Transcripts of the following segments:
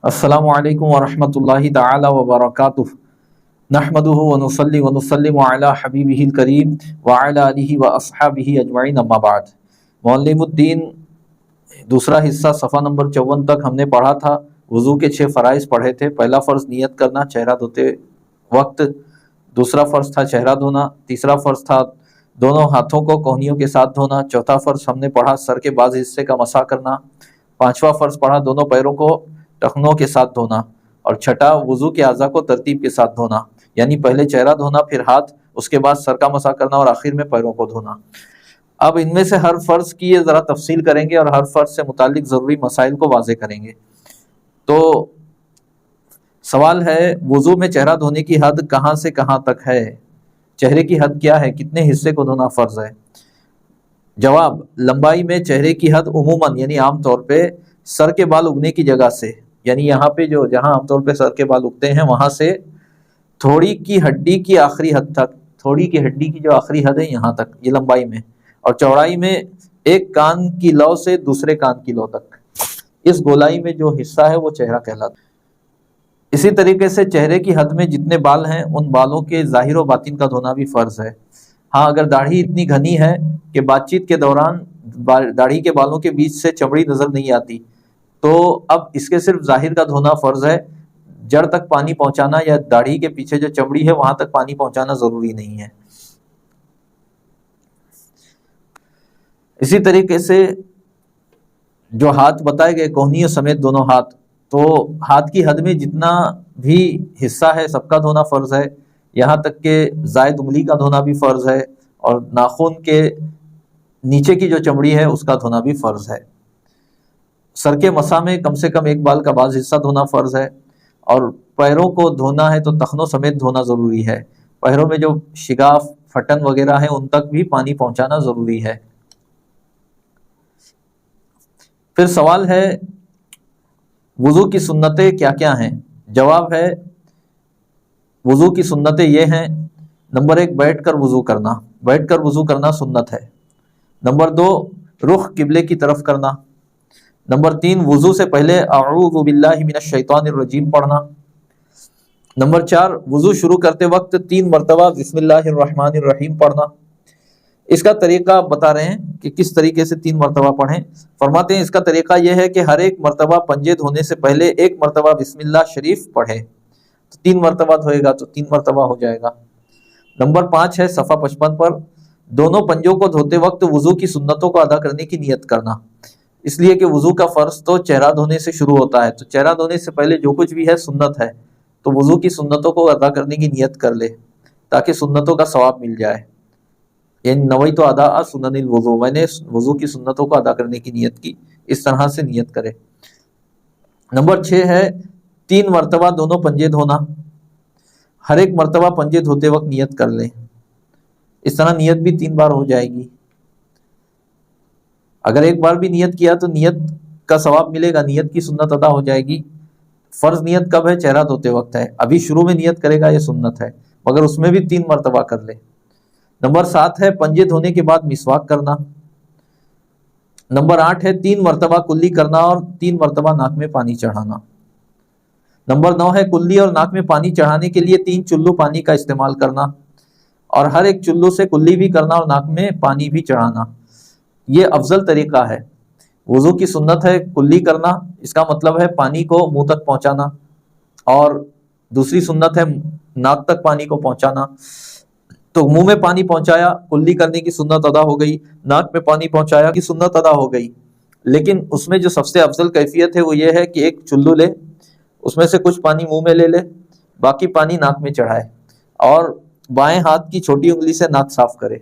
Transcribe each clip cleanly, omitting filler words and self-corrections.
السلام علیکم ورحمۃ اللہ تعالی وبرکاتہ نحمدہ ونصلی ونسلم علی حبیبہ الکریم وعلی آلہ واصحابہ اجمعین اما بعد۔ معلم الدین دوسرا حصہ صفحہ نمبر 54 تک ہم نے پڑھا تھا۔ وضو کے 6 فرائض پڑھے تھے۔ پہلا فرض نیت کرنا چہرہ دھوتے وقت، دوسرا فرض تھا چہرہ دھونا، تیسرا فرض تھا دونوں ہاتھوں کو کوہنیوں کے ساتھ دھونا، چوتھا فرض ہم نے پڑھا سر کے بعض حصے کا مسح کرنا، پانچواں فرض پڑھا دونوں پیروں کو ٹخنوں کے ساتھ دھونا، اور چھٹا وضو کے اعضاء کو ترتیب کے ساتھ دھونا، یعنی پہلے چہرہ دھونا، پھر ہاتھ، اس کے بعد سر کا مسح کرنا اور آخر میں پیروں کو دھونا۔ اب ان میں سے ہر فرض کی یہ ذرا تفصیل کریں گے اور ہر فرض سے متعلق ضروری مسائل کو واضح کریں گے۔ تو سوال ہے، وضو میں چہرہ دھونے کی حد کہاں سے کہاں تک ہے؟ چہرے کی حد کیا ہے؟ کتنے حصے کو دھونا فرض ہے؟ جواب، لمبائی میں چہرے کی حد عموماً یعنی عام طور پہ سر کے بال اگنے کی جگہ سے، یعنی یہاں پہ جہاں عام طور پہ سر کے بال اگتے ہیں وہاں سے تھوڑی کی ہڈی کی آخری حد تک، تھوڑی کی ہڈی کی جو آخری حد ہے یہاں تک، یہ لمبائی میں، اور چوڑائی میں ایک کان کی لو سے دوسرے کان کی لو تک، اس گولائی میں جو حصہ ہے وہ چہرہ کہلاتا ہے۔ اسی طریقے سے چہرے کی حد میں جتنے بال ہیں ان بالوں کے ظاہر و باطن کا دھونا بھی فرض ہے۔ ہاں، اگر داڑھی اتنی گھنی ہے کہ بات چیت کے دوران داڑھی کے بالوں کے بیچ سے چمڑی نظر نہیں آتی، تو اب اس کے صرف ظاہر کا دھونا فرض ہے۔ جڑ تک پانی پہنچانا یا داڑھی کے پیچھے جو چمڑی ہے وہاں تک پانی پہنچانا ضروری نہیں ہے۔ اسی طریقے سے جو ہاتھ بتائے گئے کوہنیوں سمیت دونوں ہاتھ، تو ہاتھ کی حد میں جتنا بھی حصہ ہے سب کا دھونا فرض ہے، یہاں تک کہ زائد انگلی کا دھونا بھی فرض ہے، اور ناخن کے نیچے کی جو چمڑی ہے اس کا دھونا بھی فرض ہے۔ سر کے مسح میں کم سے کم ایک بال کا بعض حصہ دھونا فرض ہے، اور پیروں کو دھونا ہے تو ٹخنوں سمیت دھونا ضروری ہے۔ پیروں میں جو شگاف، پھٹن وغیرہ ہیں ان تک بھی پانی پہنچانا ضروری ہے۔ پھر سوال ہے، وضو کی سنتیں کیا کیا ہیں؟ جواب ہے، وضو کی سنتیں یہ ہیں: نمبر 1، بیٹھ کر وضو کرنا، بیٹھ کر وضو کرنا سنت ہے۔ نمبر 2، رخ قبلے کی طرف کرنا۔ نمبر 3، وضو سے پہلے اعوذ باللہ من الشیطان الرجیم پڑھنا۔ نمبر 4، وضو شروع کرتے وقت 3 مرتبہ بسم اللہ الرحمن الرحیم پڑھنا۔ اس کا طریقہ بتا رہے ہیں کہ کس طریقے سے 3 مرتبہ پڑھیں۔ فرماتے ہیں اس کا طریقہ یہ ہے کہ ہر ایک مرتبہ پنجے دھونے سے پہلے 1 مرتبہ بسم اللہ شریف پڑھے، تو 3 مرتبہ دھوئے گا تو 3 مرتبہ ہو جائے گا۔ نمبر 5 ہے صفحہ 55 پر دونوں پنجوں کو دھوتے وقت وضو کی سنتوں کو ادا کرنے کی نیت کرنا، اس لیے کہ وضو کا فرض تو چہرہ دھونے سے شروع ہوتا ہے، تو چہرہ دھونے سے پہلے جو کچھ بھی ہے سنت ہے، تو وضو کی سنتوں کو ادا کرنے کی نیت کر لے تاکہ سنتوں کا ثواب مل جائے، یعنی نویت اداء سنن الوضو، میں نے وضو کی سنتوں کو ادا کرنے کی نیت کی، اس طرح سے نیت کرے۔ نمبر 6 ہے 3 مرتبہ دونوں پنجے دھونا، ہر ایک مرتبہ پنجے دھوتے وقت نیت کر لیں، اس طرح نیت بھی 3 بار ہو جائے گی۔ اگر ایک بار بھی نیت کیا تو نیت کا ثواب ملے گا، نیت کی سنت ادا ہو جائے گی۔ فرض نیت کب ہے؟ چہرہ دھوتے وقت ہے، ابھی شروع میں نیت کرے گا یہ سنت ہے، مگر اس میں بھی 3 مرتبہ کر لے۔ نمبر 7 ہے پنجے دھونے کے بعد مسواک کرنا۔ نمبر 8 ہے 3 مرتبہ کلی کرنا اور 3 مرتبہ ناک میں پانی چڑھانا۔ نمبر 9 ہے کلی اور ناک میں پانی چڑھانے کے لیے 3 چلو پانی کا استعمال کرنا، اور ہر ایک چلو سے کلی بھی کرنا اور ناک میں پانی بھی چڑھانا، یہ افضل طریقہ ہے۔ وضو کی سنت ہے کلی کرنا، اس کا مطلب ہے پانی کو منہ تک پہنچانا، اور دوسری سنت ہے ناک تک پانی کو پہنچانا۔ تو منہ میں پانی پہنچایا، کلی کرنے کی سنت ادا ہو گئی، ناک میں پانی پہنچایا کی سنت ادا ہو گئی، لیکن اس میں جو سب سے افضل کیفیت ہے وہ یہ ہے کہ ایک چلو لے، اس میں سے کچھ پانی منہ میں لے لے، باقی پانی ناک میں چڑھائے، اور بائیں ہاتھ کی چھوٹی انگلی سے ناک صاف کرے،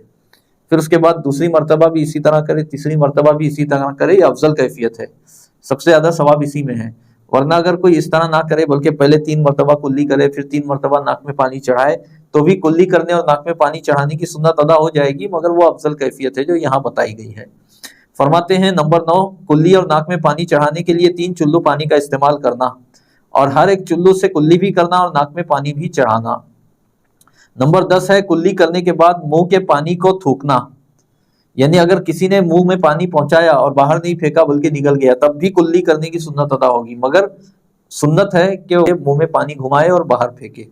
پھر اس کے بعد دوسری مرتبہ بھی اسی طرح کرے، تیسری مرتبہ بھی اسی طرح کرے، یہ افضل کیفیت ہے، سب سے زیادہ ثواب اسی میں ہے۔ ورنہ اگر کوئی اس طرح نہ کرے بلکہ پہلے 3 مرتبہ کلی کرے پھر 3 مرتبہ ناک میں پانی چڑھائے، تو بھی کلی کرنے اور ناک میں پانی چڑھانے کی سنت ادا ہو جائے گی، مگر وہ افضل کیفیت ہے جو یہاں بتائی گئی ہے۔ فرماتے ہیں نمبر 9، کلی اور ناک میں پانی چڑھانے کے لیے 3 چلو پانی کا استعمال کرنا، اور ہر ایک چلو سے کلی بھی کرنا اور ناک میں پانی بھی چڑھانا۔ نمبر 10 ہے کلی کرنے کے بعد منہ کے پانی کو تھوکنا، یعنی اگر کسی نے منہ میں پانی پہنچایا اور باہر نہیں پھینکا بلکہ نگل گیا تب بھی کلی کرنے کی سنت ادا ہوگی، مگر سنت ہے کہ وہ منہ میں پانی گھمائے اور باہر پھینکے،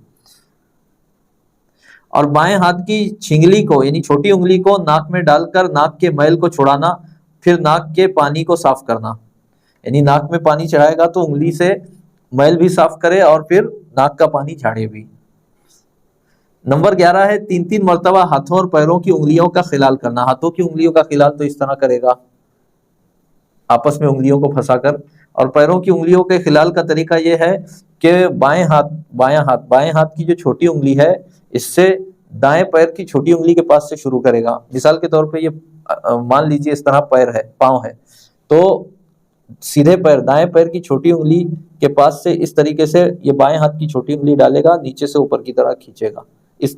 اور بائیں ہاتھ کی چھنگلی کو یعنی چھوٹی انگلی کو ناک میں ڈال کر ناک کے میل کو چھڑانا، پھر ناک کے پانی کو صاف کرنا، یعنی ناک میں پانی چڑھائے گا تو انگلی سے میل بھی صاف کرے اور پھر ناک کا پانی جھاڑے بھی۔ نمبر 11 ہے 3 مرتبہ ہاتھوں اور پیروں کی انگلیوں کا خلال کرنا۔ ہاتھوں کی انگلیوں کا خلال تو اس طرح کرے گا آپس میں انگلیوں کو پھنسا کر، اور پیروں کی انگلیوں کے خلال کا طریقہ یہ ہے کہ بائیں ہاتھ کی جو چھوٹی انگلی ہے اس سے دائیں پیر کی چھوٹی انگلی کے پاس سے شروع کرے گا۔ مثال کے طور پہ یہ مان لیجیے اس طرح پیر ہے، پاؤں ہے، تو سیدھے پیر دائیں پیر کی چھوٹی انگلی کے پاس سے اس طریقے سے یہ بائیں ہاتھ کی چھوٹی انگلی ڈالے گا، نیچے سے اوپر کی طرح کھینچے گا، اس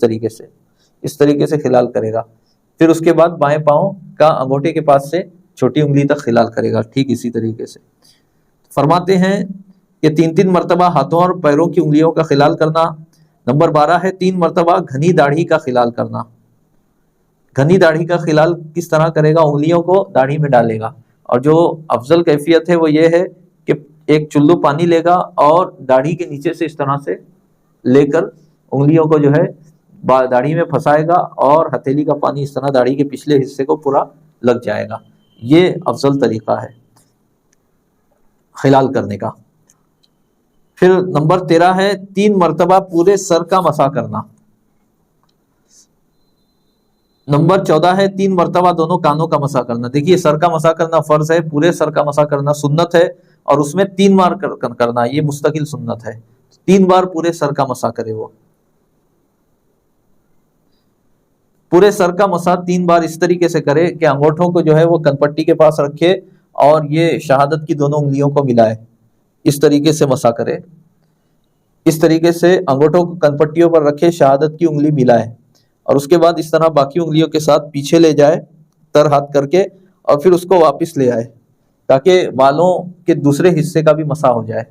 طریقے سے خلال کرے گا۔ پھر اس کے بعد بائیں پاؤں کا انگوٹھے کے پاس سے چھوٹی انگلی تک خلال کرے گا، ٹھیک اسی طریقے سے۔ فرماتے ہیں کہ 3 مرتبہ ہاتھوں اور پیروں کی انگلیوں کا خلال کرنا۔ نمبر 12 ہے 3 مرتبہ گھنی داڑھی کا خلال کرنا۔ گھنی داڑھی کا خلال کس طرح کرے گا؟ انگلیوں کو داڑھی میں ڈالے گا، اور جو افضل کیفیت ہے وہ یہ ہے کہ ایک چلو پانی لے گا اور داڑھی کے نیچے سے اس طرح سے لے کر انگلیوں کو جو ہے داڑھی میں پھنسائے گا، اور ہتھیلی کا پانی اس طرح داڑھی کے پچھلے حصے کو پورا لگ جائے گا۔ یہ افضل طریقہ ہے خلال کرنے کا۔ پھر نمبر 13 ہے 3 مرتبہ پورے سر کا مسح کرنا۔ نمبر 14 ہے 3 مرتبہ دونوں کانوں کا مسح کرنا۔ دیکھیے سر کا مسح کرنا فرض ہے، پورے سر کا مسح کرنا سنت ہے، اور اس میں 3 بار کرنا یہ مستقل سنت ہے۔ 3 بار پورے سر کا مسح کرے وہ۔ پورے سر کا مسح 3 بار اس طریقے سے کرے کہ انگوٹھوں کو جو ہے وہ کنپٹی کے پاس رکھے اور یہ شہادت کی دونوں انگلیوں کو ملائے، اس طریقے سے مسح کرے، اس طریقے سے انگوٹھوں کو کنپٹیوں پر رکھے، شہادت کی انگلی ملائے، اور اس کے بعد اس طرح باقی انگلیوں کے ساتھ پیچھے لے جائے تر ہاتھ کر کے، اور پھر اس کو واپس لے آئے تاکہ بالوں کے دوسرے حصے کا بھی مسح ہو جائے۔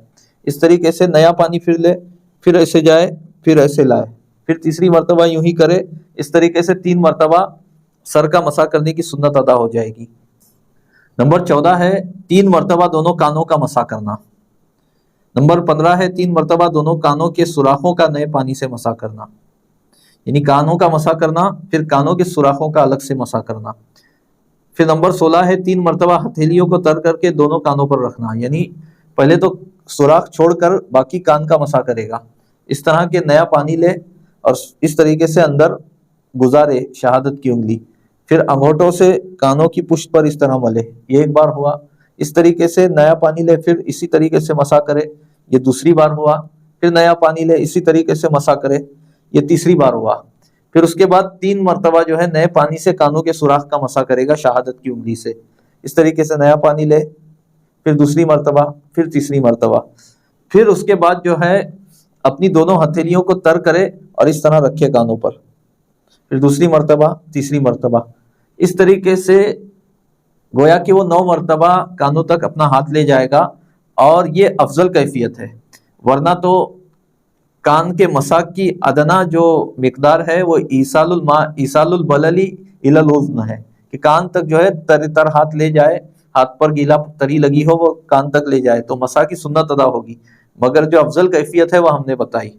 اس طریقے سے نیا پانی پھر لے، پھر ایسے جائے، پھر ایسے لائے، پھر تیسری مرتبہ یوں ہی کرے۔ اس طریقے سے 3 مرتبہ سر کا مسح کرنے کی سنت ادا ہو جائے گی۔ نمبر 14 ہے 3 مرتبہ دونوں کانوں کا مسح کرنا۔ نمبر 15 ہے 3 مرتبہ دونوں کانوں کے سوراخوں کا نئے پانی سے مسح کرنا، یعنی کانوں کا مسح کرنا، پھر کانوں کے سوراخوں کا الگ سے مسح کرنا۔ پھر نمبر 16 ہے 3 مرتبہ ہتھیلیوں کو تر کر کے دونوں کانوں پر رکھنا، یعنی پہلے تو سوراخ چھوڑ کر باقی کان کا مسح کرے گا، اس طرح کے نیا پانی لے اور اس طریقے سے اندر گزارے شہادت کی انگلی، پھر انگوٹھوں سے کانوں کی پشت پر اس طرح ملے، یہ ایک بار ہوا۔ اس طریقے سے نیا پانی لے، پھر اسی طریقے سے مسح کرے، یہ دوسری بار ہوا۔ پھر نیا پانی لے، اسی طریقے سے مسح کرے، یہ تیسری بار ہوا۔ پھر اس کے بعد 3 مرتبہ جو ہے نئے پانی سے کانوں کے سوراخ کا مسح کرے گا شہادت کی انگلی سے، اس طریقے سے نیا پانی لے، پھر دوسری مرتبہ، پھر تیسری مرتبہ، پھر اس کے بعد جو ہے اپنی دونوں ہتھیلیوں کو تر کرے اور اس طرح رکھے کانوں پر، پھر دوسری مرتبہ، تیسری مرتبہ، اس طریقے سے گویا کہ وہ 9 مرتبہ کانوں تک اپنا ہاتھ لے جائے گا، اور یہ افضل کیفیت ہے۔ ورنہ تو کان کے مسح کی ادنا جو مقدار ہے وہ ایصال البللی الی الاذن ہے، کہ کان تک جو ہے تر ہاتھ لے جائے، ہاتھ پر گیلا تری لگی ہو وہ کان تک لے جائے تو مسح کی سنت ادا ہوگی، مگر جو افضل کیفیت ہے وہ ہم نے بتائی۔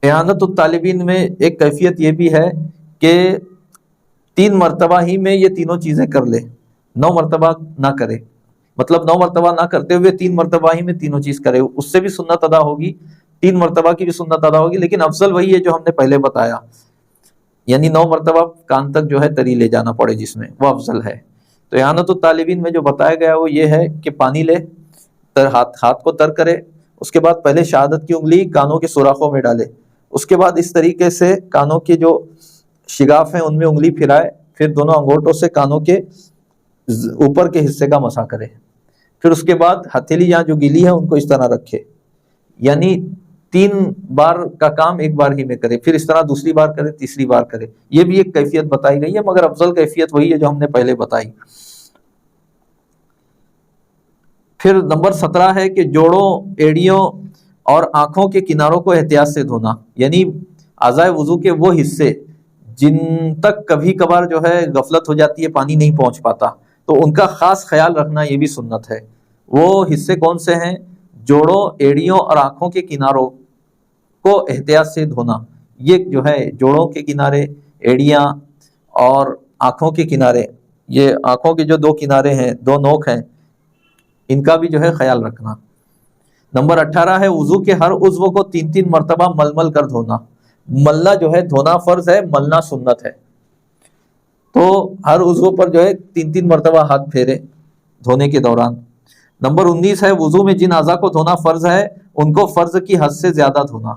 اعانت الطالبین میں ایک کیفیت یہ بھی ہے کہ 3 مرتبہ ہی میں یہ تینوں چیزیں کر لے، 9 مرتبہ نہ کرے، مطلب 9 مرتبہ نہ کرتے ہوئے 3 مرتبہ ہی میں تینوں چیز کرے، اس سے بھی سنت ادا ہوگی، 3 مرتبہ کی بھی سنت ادا ہوگی، لیکن افضل وہی ہے جو ہم نے پہلے بتایا، یعنی 9 مرتبہ کان تک جو ہے تری لے جانا پڑے جس میں، وہ افضل ہے۔ تو اعانت الطالبین میں جو بتایا گیا وہ یہ ہے کہ پانی لے، ہاتھ کو تر کرے، اس کے بعد پہلے شہادت کی انگلی کانوں کے سوراخوں میں ڈالے، اس کے بعد اس طریقے سے کانوں کے جو شگاف ہیں ان میں انگلی پھرائے، پھر دونوں انگوٹوں سے کانوں کے اوپر کے حصے کا مسح کرے، پھر اس کے بعد ہتھیلی یہاں جو گیلی ہے ان کو اس طرح رکھے، یعنی 3 بار کا کام ایک بار ہی میں کرے، پھر اس طرح دوسری بار کرے، تیسری بار کرے۔ یہ بھی ایک کیفیت بتائی گئی ہے، مگر افضل کیفیت وہی ہے جو ہم نے پہلے بتائی۔ پھر نمبر 17 ہے کہ جوڑوں، ایڑیوں اور آنکھوں کے کناروں کو احتیاط سے دھونا، یعنی اعضائے وضو کے وہ حصے جن تک کبھی کبھار جو ہے غفلت ہو جاتی ہے، پانی نہیں پہنچ پاتا، تو ان کا خاص خیال رکھنا یہ بھی سنت ہے۔ وہ حصے کون سے ہیں؟ جوڑوں، ایڑیوں اور آنکھوں کے کناروں کو احتیاط سے دھونا۔ یہ جو ہے جوڑوں کے کنارے، ایڑیاں اور آنکھوں کے کنارے، یہ آنکھوں کے جو دو کنارے ہیں، دو نوک ہیں، ان کا بھی جو ہے خیال رکھنا۔ نمبر 18 ہے وضو کے ہر عضو کو 3 مرتبہ مل مل کر دھونا۔ ملنا جو ہے دھونا فرض ہے، ملنا سنت ہے، تو ہر عضو پر جو ہے 3 مرتبہ ہاتھ پھیرے دھونے کے دوران۔ نمبر 19 ہے وضو میں جن اعضاء کو دھونا فرض ہے ان کو فرض کی حد سے زیادہ دھونا۔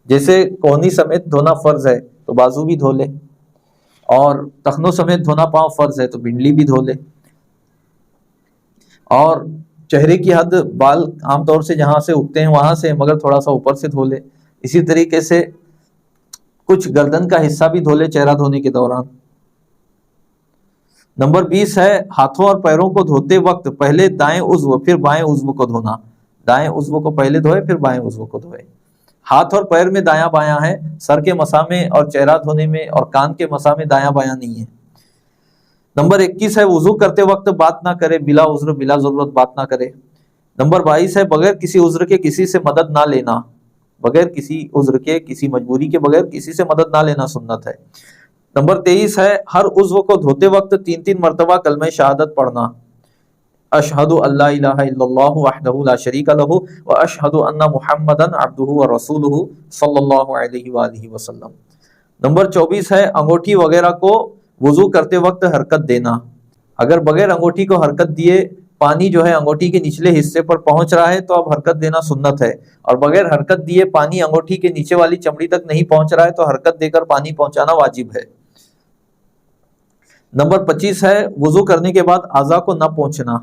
جیسے کوہنی سمیت دھونا فرض ہے تو بازو بھی دھو لے، اور ٹخنوں سمیت دھونا پاؤں فرض ہے تو بنڈلی بھی دھو لے، اور چہرے کی حد بال عام طور سے جہاں سے اگتے ہیں وہاں سے، مگر تھوڑا سا اوپر سے دھو لے۔ اسی طریقے سے کچھ گردن کا حصہ بھی دھو لے چہرہ دھونے کے دوران۔ نمبر 20 ہے ہاتھوں اور پیروں کو دھوتے وقت پہلے دائیں عضو پھر بائیں عضو کو دھونا۔ دائیں عضو کو پہلے دھوئے پھر بائیں عضو کو دھوئے۔ ہاتھ اور پیر میں دایاں بایاں ہے، سر کے مسا میں اور چہرہ دھونے میں اور کان کے مسا میں دایاں بایاں نہیں ہے۔ نمبر 21 ہے وضو کرتے وقت بات نہ کرے، بلا عذر بلا ضرورت بات نہ کرے۔ نمبر 22 ہے بغیر کسی عذر کے کسی سے مدد نہ لینا، بغیر کسی عذر کے، کسی مجبوری کے بغیر کسی سے مدد نہ لینا سنت ہے۔ نمبر 23 ہے ہر عضو کو دھوتے وقت 3 مرتبہ کلمہ شہادت پڑھنا۔ اشہد ان لا الہ الا اللہ وحدہ لا شریک لہ واشہد ان محمدا عبدہ ورسولہ صلی اللہ علیہ وآلہ وسلم۔ نمبر 24 ہے انگوٹھی وغیرہ کو وضو کرتے وقت حرکت دینا۔ اگر بغیر انگوٹھی کو حرکت دیے پانی جو ہے انگوٹھی کے نچلے حصے پر پہنچ رہا ہے تو اب حرکت دینا سنت ہے، اور بغیر حرکت دیے پانی انگوٹھی کے نیچے والی چمڑی تک نہیں پہنچ رہا ہے تو حرکت دے کر پانی پہنچانا واجب ہے۔ نمبر 25 ہے وضو کرنے کے بعد اعضاء کو نہ پوچھنا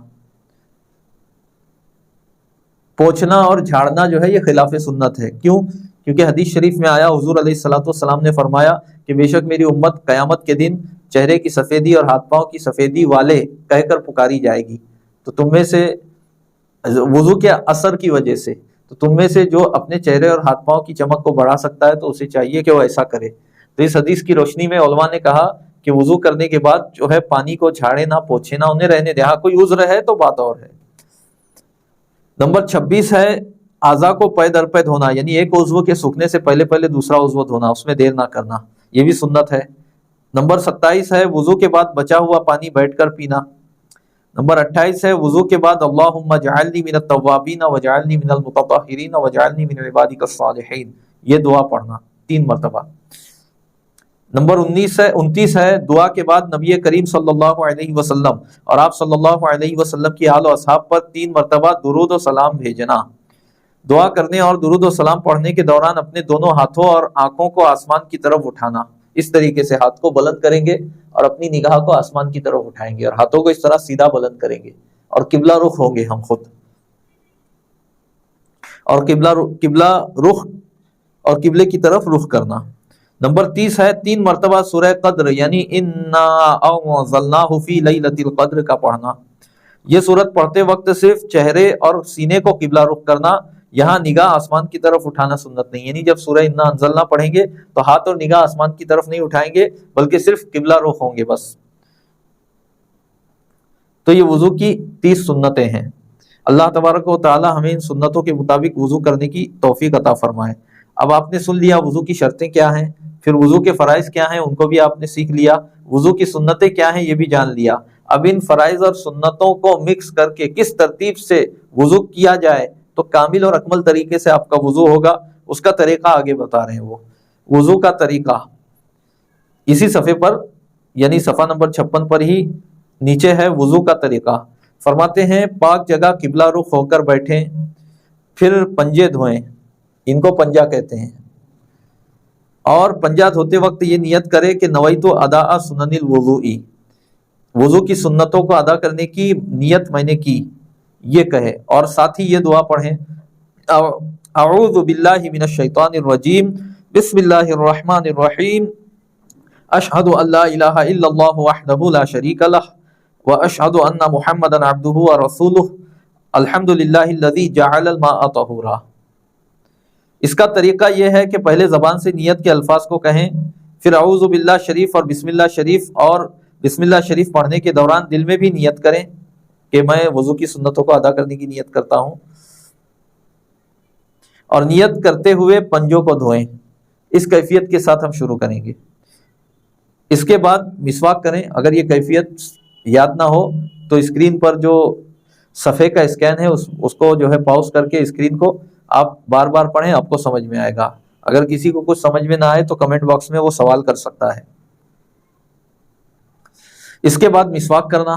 اور جھاڑنا جو ہے یہ خلاف سنت ہے۔ کیوں؟ کیونکہ حدیث شریف میں آیا حضور علیہ الصلوۃ والسلام نے فرمایا کہ بے شک میری امت قیامت کے دن چہرے کی سفیدی اور ہاتھ پاؤں کی سفیدی والے کہہ کر پکاری جائے گی، تو تم میں سے وضو کے اثر کی وجہ سے، تو تم میں سے جو اپنے چہرے اور ہاتھ پاؤں کی چمک کو بڑھا سکتا ہے تو اسے چاہیے کہ وہ ایسا کرے۔ تو اس حدیث کی روشنی میں علماء نے کہا کہ وضو کرنے کے بعد جو ہے پانی کو جھاڑے نہ، پوچھے نہ، انہیں رہنے دے، ہاں کوئی عذر ہے تو بات اور ہے۔ نمبر 26 ہے اعضاء کو پے در پے دھونا، یعنی ایک عضو کے سوکھنے سے پہلے پہلے دوسرا عضو دھونا، اس میں دیر نہ کرنا، یہ بھی سنت ہے۔ نمبر 27 ہے وضو کے بعد بچا ہوا پانی بیٹھ کر پینا۔ نمبر 28 ہے وضو کے بعد اللہم اجعلنی من التوابین واجعلنی من المتطہرین واجعلنی من عبادک الصالحین، یہ دعا پڑھنا 3 مرتبہ۔ نمبر 29 ہے دعا کے بعد نبی کریم صلی اللہ علیہ وسلم اور آپ صلی اللہ علیہ وسلم کی آل و اصحاب پر 3 مرتبہ درود و سلام بھیجنا۔ دعا کرنے اور درود و سلام پڑھنے کے دوران اپنے دونوں ہاتھوں اور آنکھوں کو آسمان کی طرف اٹھانا، اس طریقے سے ہاتھ کو بلند کریں گے اور اپنی نگاہ کو آسمان کی طرف اٹھائیں گے اور ہاتھوں کو اس طرح سیدھا بلند کریں گے، اور قبلہ رخ ہوں گے ہم خود، اور قبلہ رخ اور قبلے کی طرف رخ کرنا۔ نمبر 30 ہے 3 مرتبہ سورہ قدر یعنی انا انزلناہ فی لیلۃ القدر کا پڑھنا۔ یہ سورت پڑھتے وقت صرف چہرے اور سینے کو قبلہ رخ کرنا، یہاں نگاہ آسمان کی طرف اٹھانا سنت نہیں، یعنی جب سورہ انا انزلنا پڑھیں گے تو ہاتھ اور نگاہ آسمان کی طرف نہیں اٹھائیں گے بلکہ صرف قبلہ رخ ہوں گے بس۔ تو یہ وضو کی 30 سنتیں ہیں۔ اللہ تبارک و تعالی ہمیں ان سنتوں کے مطابق وضو کرنے کی توفیق عطا فرمائے۔ اب آپ نے سن لیا وضو کی شرطیں کیا ہیں، پھر وضو کے فرائض کیا ہیں ان کو بھی آپ نے سیکھ لیا، وضو کی سنتیں کیا ہیں یہ بھی جان لیا۔ اب ان فرائض اور سنتوں کو مکس کر کے کس ترتیب سے وضو کیا جائے تو کامل اور اکمل طریقے سے آپ کا وضو ہوگا، اس کا طریقہ آگے بتا رہے ہیں۔ وہ وضو کا طریقہ اسی صفحے پر یعنی صفحہ نمبر 56 پر ہی نیچے ہے وضو کا طریقہ۔ فرماتے ہیں پاک جگہ قبلہ رخ ہو کر بیٹھیں، پھر پنجے دھوئیں، ان کو پنجہ کہتے ہیں، اور پنجہ دھوتے وقت یہ نیت کرے کہ نویت اداء سنن الوضوء، وضو کی سنتوں کو ادا کرنے کی نیت میں نے کی، یہ کہے، اور ساتھ ہی یہ دعا پڑھیں اعوذ باللہ من الشیطان الرجیم بسم اللہ الرحمن الرحیم اشہد ان لا الہ الا اللہ وحدہ لا شریک لہ واشہد ان محمدا عبدہ ورسولہ الحمد للہ الذی جعل الماء طہورا۔ اس کا طریقہ یہ ہے کہ پہلے زبان سے نیت کے الفاظ کو کہیں، پھر اعوذ باللہ شریف اور بسم اللہ شریف، اور بسم اللہ شریف پڑھنے کے دوران دل میں بھی نیت کریں کہ میں وضو کی سنتوں کو ادا کرنے کی نیت کرتا ہوں، اور نیت کرتے ہوئے پنجوں کو دھوئیں۔ اس کیفیت کے ساتھ ہم شروع کریں گے۔ اس کے بعد مسواک کریں۔ اگر یہ کیفیت یاد نہ ہو تو اسکرین پر جو صفحے کا اسکین ہے اس کو جو ہے پاؤز کر کے اسکرین کو آپ بار بار پڑھیں، آپ کو سمجھ میں آئے گا۔ اگر کسی کو کچھ سمجھ میں نہ آئے تو کمنٹ باکس میں وہ سوال کر سکتا ہے۔ اس کے بعد مسواک کرنا،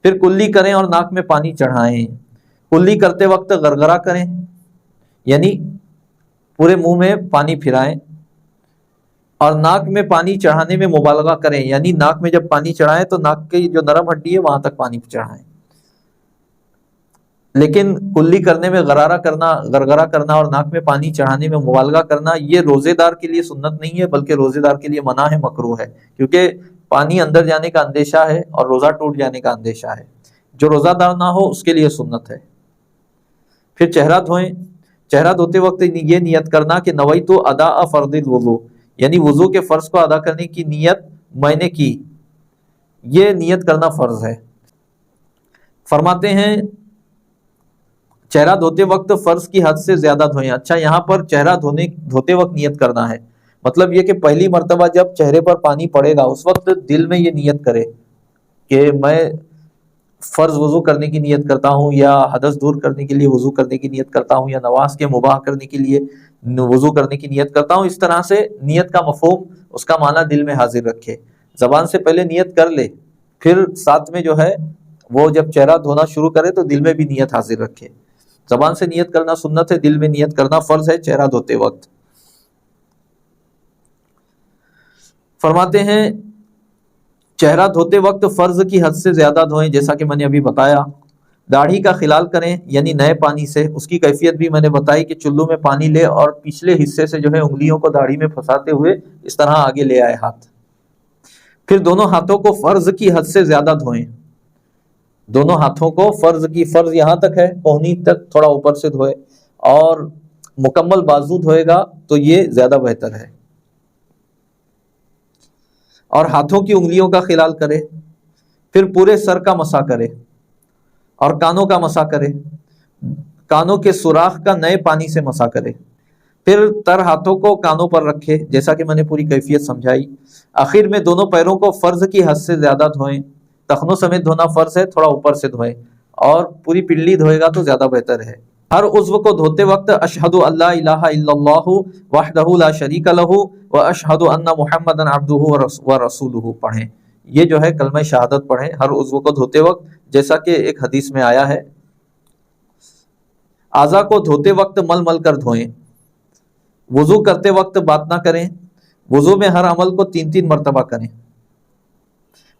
پھر کلی کریں اور ناک میں پانی چڑھائیں۔ کلی کرتے وقت غرغرہ کریں، یعنی پورے منہ میں پانی پھرائیں، اور ناک میں پانی چڑھانے میں مبالغہ کریں، یعنی ناک میں جب پانی چڑھائیں تو ناک کی جو نرم ہڈی ہے وہاں تک پانی چڑھائیں۔ لیکن کلی کرنے میں غرغرہ کرنا اور ناک میں پانی چڑھانے میں مبالغہ کرنا یہ روزے دار کے لیے سنت نہیں ہے، بلکہ روزے دار کے لیے منع ہے، مکروہ ہے، کیونکہ پانی اندر جانے کا اندیشہ ہے اور روزہ ٹوٹ جانے کا اندیشہ ہے۔ جو روزہ دار نہ ہو اس کے لیے سنت ہے۔ پھر چہرہ دھوئیں۔ چہرہ دھوتے وقت یہ نیت کرنا کہ نویت اداء فرض الوضو، یعنی وضو کے فرض کو ادا کرنے کی نیت میں نے کی، یہ نیت کرنا فرض ہے۔ فرماتے ہیں چہرہ دھوتے وقت فرض کی حد سے زیادہ دھوئیں۔ اچھا، یہاں پر چہرہ دھوتے وقت نیت کرنا ہے، مطلب یہ کہ پہلی مرتبہ جب چہرے پر پانی پڑے گا اس وقت دل میں یہ نیت کرے کہ میں فرض وضو کرنے کی نیت کرتا ہوں، یا حدث دور کرنے کے لیے وضو کرنے کی نیت کرتا ہوں، یا نواز کے مباح کرنے کے لیے وضو کرنے کی نیت کرتا ہوں۔ اس طرح سے نیت کا مفہوم، اس کا معنی دل میں حاضر رکھے۔ زبان سے پہلے نیت کر لے، پھر ساتھ میں جو ہے وہ جب چہرہ دھونا شروع کرے تو دل میں بھی نیت حاضر رکھے۔ زبان سے نیت کرنا سنت ہے، دل میں نیت کرنا فرض ہے چہرہ دھوتے وقت۔ فرماتے ہیں چہرہ دھوتے وقت فرض کی حد سے زیادہ دھوئیں، جیسا کہ میں نے ابھی بتایا۔ داڑھی کا خلال کریں، یعنی نئے پانی سے۔ اس کی کیفیت بھی میں نے بتائی کہ چلو میں پانی لے اور پچھلے حصے سے جو ہے انگلیوں کو داڑھی میں پھنساتے ہوئے اس طرح آگے لے آئے ہاتھ۔ پھر دونوں ہاتھوں کو فرض کی حد سے زیادہ دھوئیں۔ دونوں ہاتھوں کو فرض یہاں تک ہے، پہنی تک، تھوڑا اوپر سے دھوئے، اور مکمل بازو دھوئے گا تو یہ زیادہ بہتر ہے۔ اور ہاتھوں کی انگلیوں کا خلال کرے، پھر پورے سر کا مسح کرے اور کانوں کا مسح کرے، کانوں کے سوراخ کا نئے پانی سے مسح کرے، پھر تر ہاتھوں کو کانوں پر رکھے، جیسا کہ میں نے پوری کیفیت سمجھائی۔ آخر میں دونوں پیروں کو فرض کی حد سے زیادہ دھوئیں۔ ٹخنوں سمیت دھونا فرض ہے، تھوڑا اوپر سے دھوئیں، اور پوری پنڈلی دھوئے گا تو زیادہ بہتر ہے۔ ہر عضو کو دھوتے وقت اشہد ان لا الہ الا اللہ وحدہ لا شریک لہ واشہد ان محمدا عبدہ ورسولہ پڑھیں۔ یہ جو ہے کلمہ شہادت پڑھیں ہر عضو کو دھوتے وقت، جیسا کہ ایک حدیث میں آیا ہے۔ اعضاء کو دھوتے وقت مل مل کر دھوئیں۔ وضو کرتے وقت بات نہ کریں۔ وضو میں ہر عمل کو 3 مرتبہ کریں۔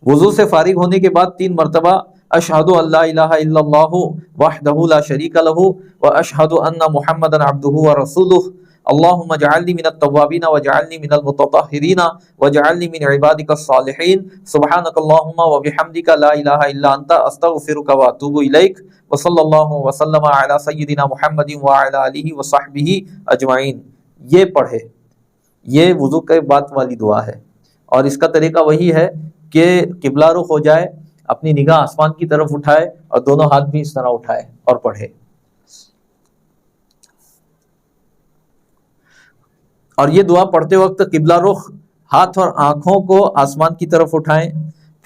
وضو سے فارغ ہونے کے بعد 3 مرتبہ اشہد ان لا الہ الا اللہ وحدہ لا شریک لہ واشہد ان محمدا عبدہ ورسولہ اللہم اجعلنی من التوابین واجعلنی من المتطہرین واجعلنی من عبادک الصالحین سبحانک اللہم وبحمدک لا الہ الا انت استغفرک واتوب الیک وصلی اللہ وسلم علی سیدنا محمد وعلی آلہ وصحبہ اجمعین۔ یہ پڑھے، یہ وضو کے بعد والی دعا ہے، اور اس کا طریقہ وہی ہے کہ قبلہ رخ ہو جائے، اپنی نگاہ آسمان کی طرف اٹھائے اور دونوں ہاتھ بھی اس طرح اٹھائے اور پڑھے۔ اور یہ دعا پڑھتے وقت قبلہ رخ ہاتھ اور آنکھوں کو آسمان کی طرف اٹھائیں،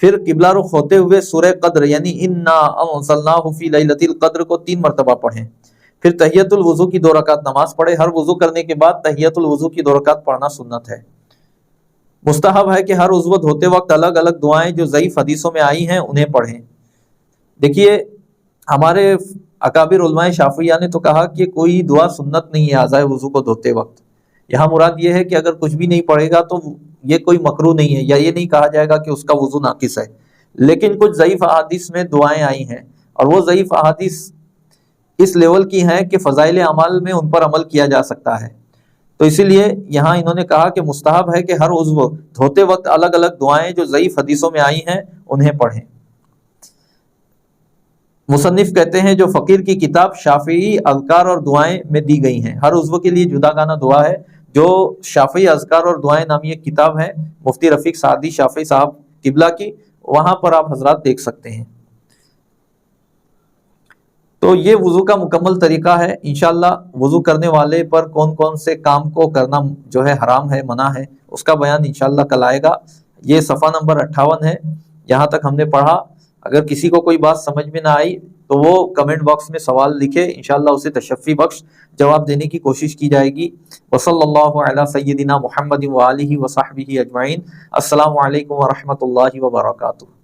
پھر قبلہ رخ ہوتے ہوئے سورہ قدر یعنی انا انزلناہ فی لیلۃ القدر کو 3 مرتبہ پڑھیں، پھر تحیۃ الوضو کی 2 رکعت نماز پڑھیں۔ ہر وضو کرنے کے بعد تحیۃ الوضو کی 2 رکعت پڑھنا سنت ہے۔ مستحب ہے کہ ہر عضو دھوتے وقت الگ الگ دعائیں جو ضعیف حدیثوں میں آئی ہیں انہیں پڑھیں۔ دیکھیے ہمارے اکابر علماء شافعیہ نے تو کہا کہ کوئی دعا سنت نہیں ہے اعضائے وضو کو دھوتے وقت۔ یہاں مراد یہ ہے کہ اگر کچھ بھی نہیں پڑھے گا تو یہ کوئی مکروہ نہیں ہے، یا یہ نہیں کہا جائے گا کہ اس کا وضو ناقص ہے، لیکن کچھ ضعیف احادیث میں دعائیں آئی ہیں، اور وہ ضعیف احادیث اس لیول کی ہیں کہ فضائل اعمال میں ان پر عمل کیا جا سکتا ہے، تو اسی لیے یہاں انہوں نے کہا کہ مستحب ہے کہ ہر عضو دھوتے وقت الگ الگ دعائیں جو ضعیف حدیثوں میں آئی ہیں انہیں پڑھیں۔ مصنف کہتے ہیں جو فقیر کی کتاب شافعی اذکار اور دعائیں میں دی گئی ہیں، ہر عضو کے لیے جدا گانا دعا ہے، جو شافعی اذکار اور دعائیں نامی ایک کتاب ہے مفتی رفیق سعدی شافعی صاحب قبلہ کی، وہاں پر آپ حضرات دیکھ سکتے ہیں۔ تو یہ وضو کا مکمل طریقہ ہے. انشاءاللہ وضو کرنے والے پر کون کون سے کام کو کرنا جو ہے حرام ہے، منع ہے، اس کا بیان انشاءاللہ کل آئے گا. یہ صفحہ نمبر 58 ہے، یہاں تک ہم نے پڑھا. اگر کسی کو کوئی بات سمجھ میں نہ آئی تو وہ کمنٹ باکس میں سوال لکھے، انشاءاللہ اسے تشفی بخش جواب دینے کی کوشش کی جائے گی. وصلی اللہ علی سیدنا محمد وآلہ وصحبہ اجمعین. السلام علیکم ورحمۃ اللہ وبرکاتہ.